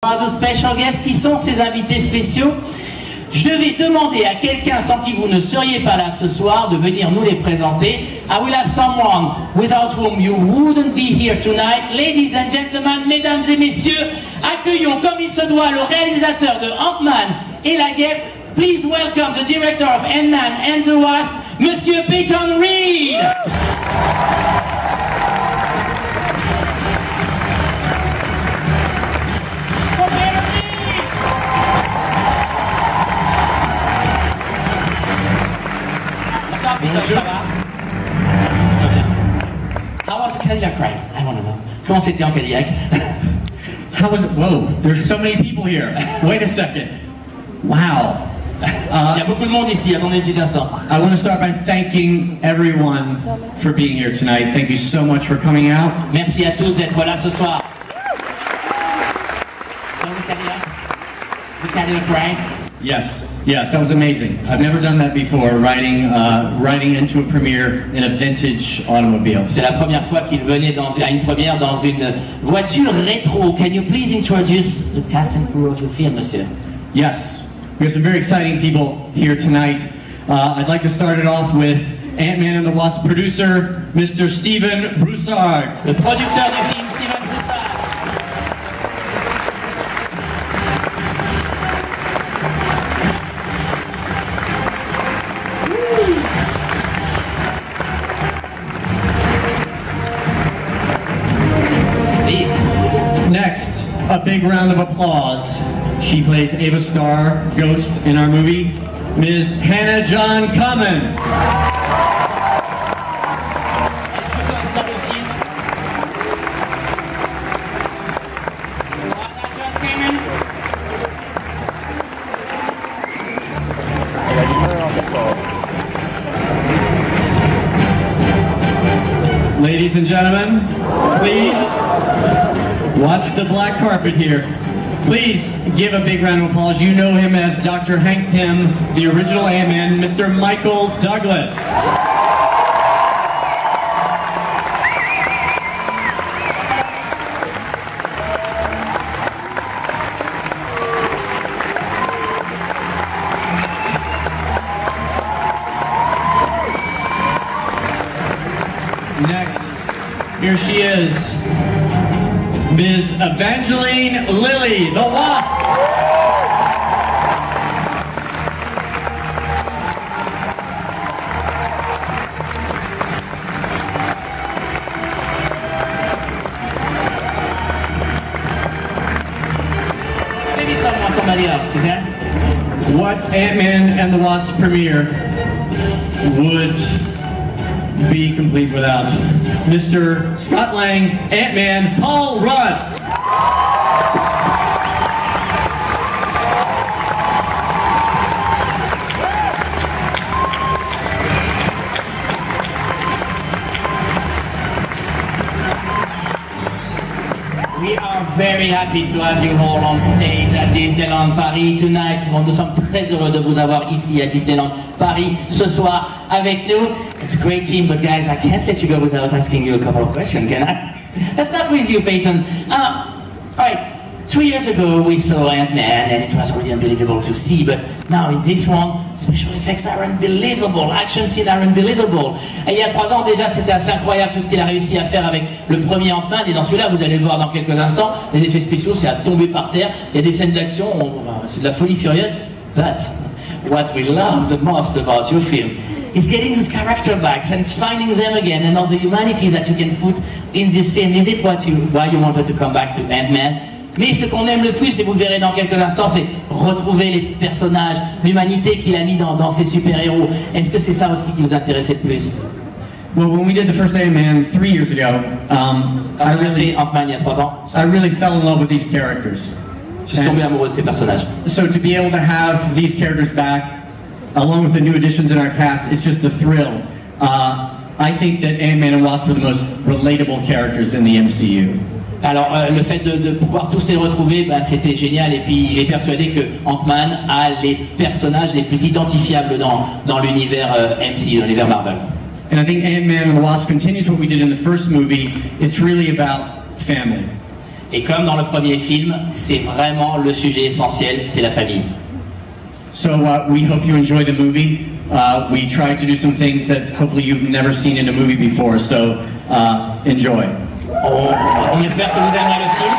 Our special guests, qui sont ces invités spéciaux? Je vais demander à quelqu'un sans qui vous ne seriez pas là ce soir de venir nous les présenter. I will ask someone without whom you wouldn't be here tonight. Ladies and gentlemen, mesdames et messieurs, accueillons comme il se doit le réalisateur de Ant-Man et la Guêpe. Please welcome the director of Ant-Man and the Wasp, Monsieur Peyton Reed. Bonjour. How was the Cadillac ride? I want to know. Comment c'était en Cadillac? How was it? Whoa, there's so many people here. Wait a second. Wow. Il y a beaucoup de monde ici, attendez un petit instant. I want to start by thanking everyone for being here tonight. Thank you so much for coming out. Merci à tous d'être là ce soir. So the Cadillac ride? Yes, that was amazing. I've never done that before, riding into a premiere in a vintage automobile. C'est la première fois qu'il venait à une première dans une voiture rétro. Can you please introduce the cast and crew of your film, monsieur? Yes, we have some very exciting people here tonight. I'd like to start it off with Ant-Man and the Wasp producer, Mr. Steven Broussard. Le producteur du film, Steven Broussard. Next, a big round of applause. She plays Ava Starr, Ghost, in our movie, Ms. Hannah John Kamen. Ladies and gentlemen, please watch the black carpet here. Please give a big round of applause. You know him as Dr. Hank Pym, the original Ant-Man, Mr. Michael Douglas. Next, here she is, Ms. Evangeline Lilly, the Wasp. Maybe somebody else, is that? What Ant-Man and the Wasp premiere would be complete without Mr. Scott Lang, Ant-Man, Paul Rudd. We are very happy to have you all on stage at Disneyland Paris tonight. Nous sommes très heureux de vous avoir ici à Disneyland Paris ce soir avec nous. It's a great team, but guys, I can't let you go without asking you a couple of questions, can I? Let's start with you, Peyton. Alright, 2 years ago we saw Ant-Man and it was really unbelievable to see, but now in this one, special effects are unbelievable, action scenes are unbelievable. Et il y a 3 ans déjà, c'était assez incroyable tout ce qu'il a réussi à faire avec le premier Ant-Man, et dans celui-là, vous allez le voir dans quelques instants, les effets spéciaux, c'est à tomber par terre, il y a des scènes d'action, c'est de la folie furieuse, but what we love the most about your film is getting those character backs and finding them again and all the humanity that you can put in this film. Is it why you wanted to come back to Ant-Man? Mais ce qu'on aime le plus, et vous le verrez dans quelques instants, c'est retrouver les personnages, l'humanité qu'il a mis dans ses super-héros. Est-ce que c'est ça aussi qui vous intéressait le plus? Well, when we did the first Ant-Man 3 years ago, I really fell in love with these characters. Je suis tombé amoureux de ces personnages. So to be able to have these characters back, along with the new additions in our cast, it's just the thrill. I think that Ant-Man and Wasp are the most relatable characters in the MCU. Alors le fait de pouvoir tous les retrouver, bah, c'était génial, et puis il est persuadé que Ant-Man a les personnages les plus identifiables dans l'univers MCU, dans l'univers Marvel. And I think Ant-Man and the Wasp continues what we did in the first movie. It's really about family. Et comme dans le premier film, c'est vraiment le sujet essentiel, c'est la famille. So we hope you enjoy the movie. We try to do some things that hopefully you've never seen in a movie before, so enjoy. On espère que vous aimerez le film.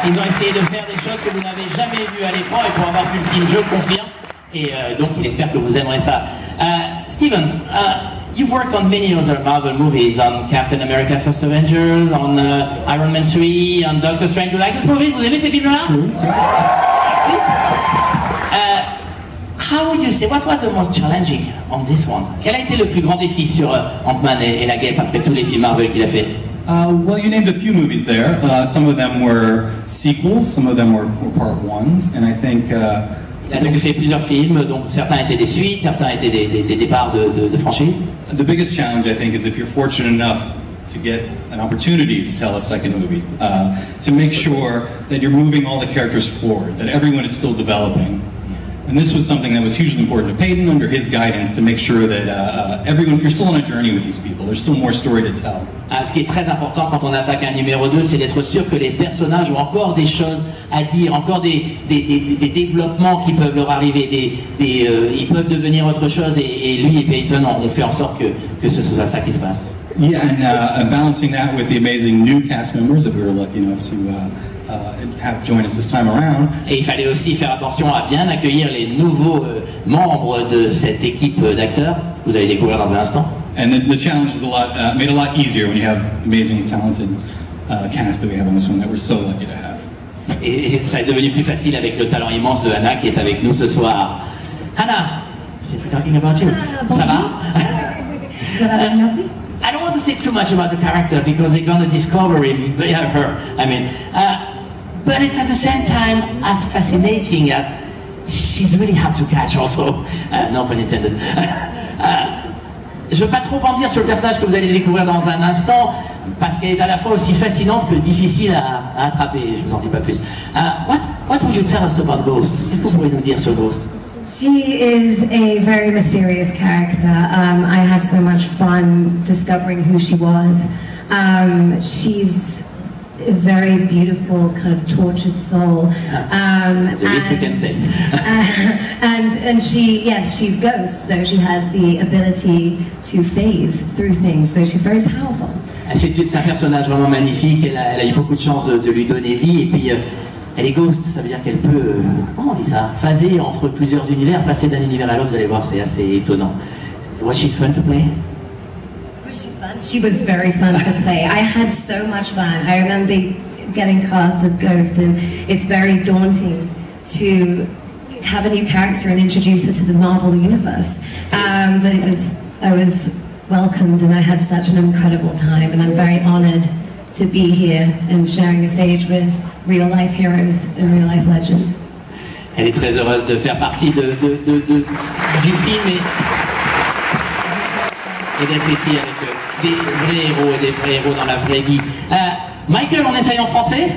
Ils ont essayé de faire des choses que vous n'avez jamais vues à l'écran, et pour avoir vu le film, je le confirme. Et donc, il espère que vous aimerez ça. Steven, you've worked on many other Marvel movies, on Captain America First Avengers, on Iron Man 3, on Doctor Strange. You like this movie? Vous aimez ces films-là? Merci. How would you say, what was the most challenging on this one? Quel a été le plus grand défi sur Ant-Man et la guêpe après tous les films Marvel qu'il a fait? Well, you named a few movies there. Some of them were sequels, some of them were part ones, and I think... Il a donc fait plusieurs films, donc certains étaient des suites, certains étaient des départs de franchises. The biggest challenge, I think, is if you're fortunate enough to get an opportunity to tell a second movie, to make sure that you're moving all the characters forward, that everyone is still developing. And this was something that was hugely important to Peyton under his guidance to make sure that everyone, you're still on a journey with these people. There's still more story to tell. Ce qui est très important quand on attaque un numéro 2, c'est d'être sûr que les personnages ont encore des choses à dire, encore des développements qui peuvent leur arriver, ils peuvent devenir autre chose, et lui et Peyton ont fait en sorte que ce soit ça qui se passe. Yeah, and balancing that with the amazing new cast members that we were lucky enough to have join us this time around. Et il fallait aussi faire attention à bien accueillir les nouveaux membres de cette équipe d'acteurs. Vous allez découvrir dans un instant. And the challenge is made a lot easier when you have amazing, talented cast that we have on this one that we're so lucky to have. Et ça est devenu plus facile avec le talent immense de Hannah qui est avec nous ce soir. Hannah, c'est talking about you. Ça va? Ça va, merci. I don't want to say too much about the character because they're going to discover him, her. I mean, but it's at the same time as fascinating as she's really hard to catch also. No pun intended. Je ne veux pas trop en dire sur le personnage que vous allez découvrir dans un instant, parce qu'elle est à la fois aussi fascinante que difficile à attraper. Je ne vous en dis pas plus. What would you tell us about Ghost? Qu'est-ce que vous pouvez nous dire sur Ghost? She is a very mysterious character. I had so much fun discovering who she was. She's a very beautiful, kind of tortured soul. The least we can say. And she's Ghost, so she has the ability to phase through things. So she's very powerful. C'est un personnage vraiment magnifique. Elle a eu beaucoup de chance de lui donner vie, et puis elle est Ghost, ça veut dire qu'elle peut, comment on dit ça, phaser entre plusieurs univers, passer d'un univers à l'autre. Vous allez voir, c'est assez étonnant. Was she fun to play? Was she fun? She was very fun to play. I had so much fun. I remember getting cast as Ghost, and it's very daunting to have a new character and introduce her to the Marvel universe. But I was welcomed, and I had such an incredible time, and I'm very honored to be here and sharing a stage with real life heroes and real life legends. Elle est très heureuse de faire partie du film et d'être ici avec des vrais héros et des vrais héros dans la vraie vie. Michael, on essaye en français?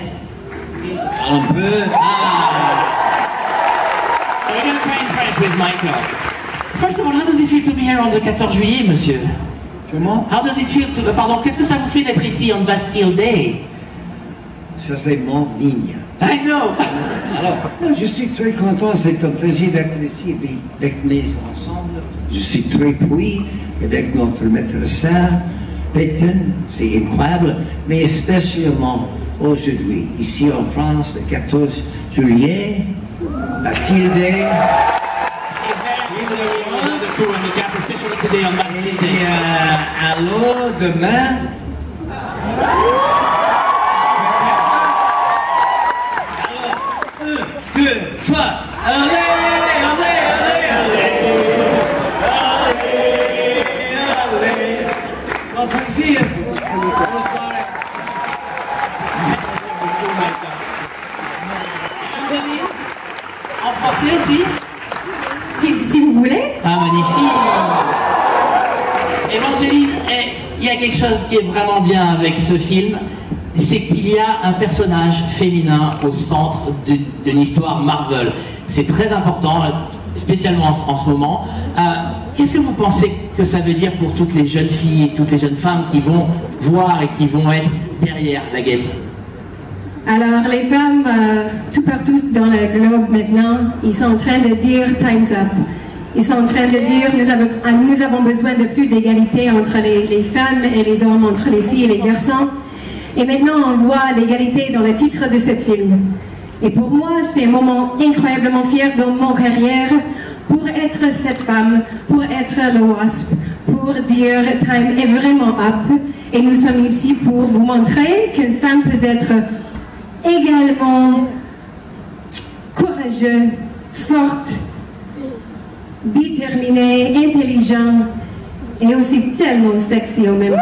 Un peu. We're going to try in French with Michael. First of all, how does it feel to be here on the 14 juillet, monsieur? Comment? How does it feel to... Pardon, qu'est-ce que ça vous fait d'être ici on Bastille Day? Ça c'est mon ligne. I know. Alors, je suis très content, c'est un plaisir d'être ici avec mes ensembles. Je suis très pris avec notre maître-sœur, Peyton, c'est incroyable, mais spécialement aujourd'hui, ici en France, le 14 juillet, Bastille Day. Et alors, demain, toi, allez, allez, allez, allez, allez, allez, en plaisir. En français aussi? Si vous voulez. Ah, magnifique! Évangéline, il y a quelque chose qui est vraiment bien avec ce film, c'est qu'il y a un personnage féminin au centre d'une histoire Marvel. C'est très important, spécialement en ce moment. Qu'est-ce que vous pensez que ça veut dire pour toutes les jeunes filles et toutes les jeunes femmes qui vont voir et qui vont être derrière la game? Alors les femmes, tout partout dans le globe maintenant, ils sont en train de dire « time's up ». Ils sont en train de dire « nous avons besoin de plus d'égalité entre les femmes et les hommes, entre les filles et les garçons ». Et maintenant on voit l'égalité dans le titre de ce film. Et pour moi, c'est un moment incroyablement fier dans mon carrière pour être cette femme, pour être le WASP, pour dire « time est vraiment up ». Et nous sommes ici pour vous montrer qu'une femme peut être également courageuse, forte, déterminée, intelligente et aussi tellement sexy en même temps.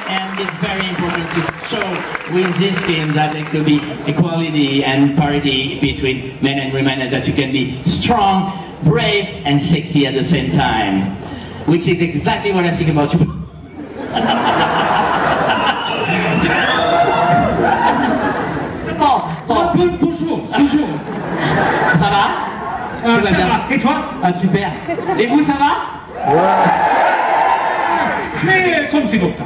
And it's very important to show with this film that there could be equality and parity between men and women, and that you can be strong, brave, and sexy at the same time. Which is exactly what I think about you. C'est bon. Bonjour. Ça va? Ça va. Et toi? Ah, super. Et vous, ça va? Mais comme c'est pour ça.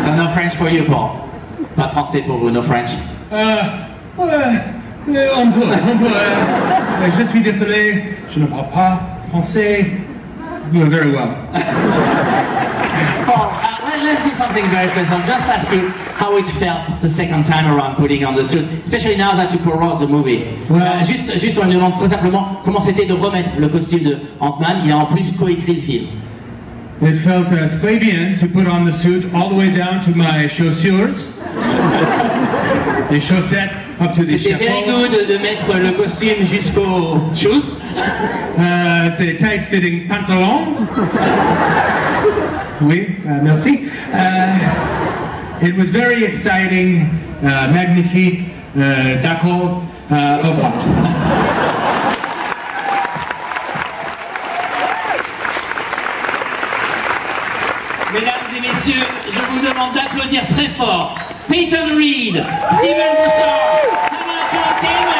So no French for you, Paul. Pas français pour vous, no French. On peut. Je suis désolé, je ne parle pas français. Very well. Paul, let's do something very special. Just ask you how it felt the second time around putting on the suit, especially now that you co-wrote the movie. Juste, on me demande très simplement comment c'était de remettre le costume de Ant-Man. Il a en plus coécrit le film. It felt très bien to put on the suit all the way down to my chaussures. Les chaussettes up to the chapeau. C'était very good de mettre le costume jusqu'aux shoes. C'est tight-fitting pantalon. Oui, merci. It was very exciting, magnifique, d'accord, au revoir. Mesdames et messieurs, je vous demande d'applaudir très fort Peyton Reed, Steven Bouchard, Thomas John King.